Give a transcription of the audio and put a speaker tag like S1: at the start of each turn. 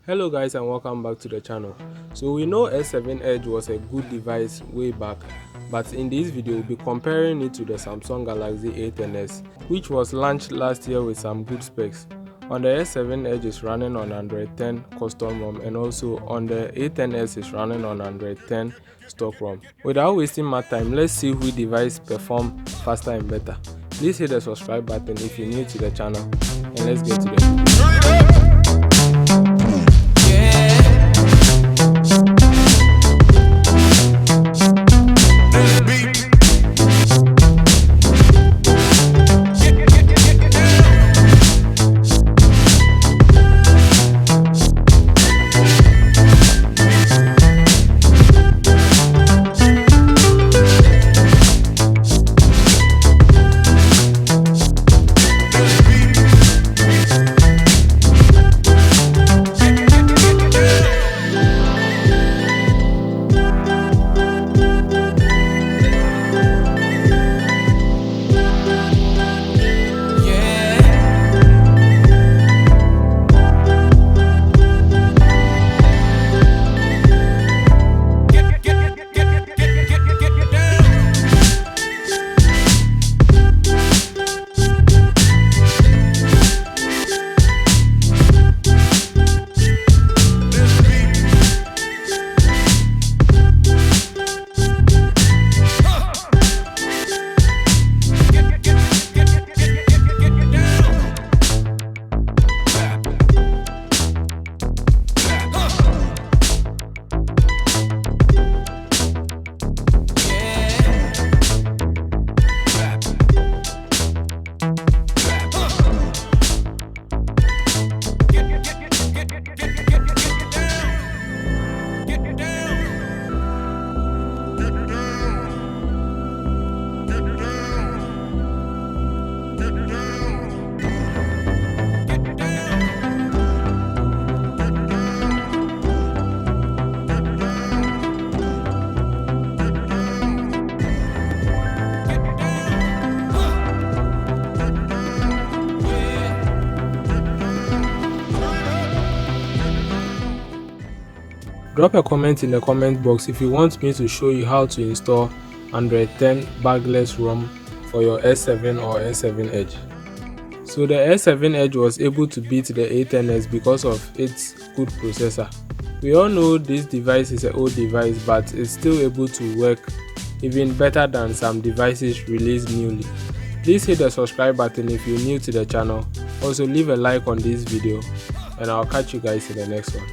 S1: Hello guys and welcome back to the channel. So we know S7 Edge was a good device way back, but in this video we'll be comparing it to the Samsung Galaxy A10s, which was launched last year with some good specs. On the S7 Edge is running on Android 10 custom ROM, and also on the A10s is running on Android 10 stock ROM. Without wasting my time, let's see which device perform faster and better. Please hit the subscribe button if you're new to the channel, and let's get to the video. Drop a comment in the comment box if you want me to show you how to install Android 10 bagless ROM for your S7 or S7 Edge. So the S7 Edge was able to beat the A10s because of its good processor. We all know this device is an old device, but it's still able to work even better than some devices released newly. Please hit the subscribe button if you're new to the channel. Also leave a like on this video, and I'll catch you guys in the next one.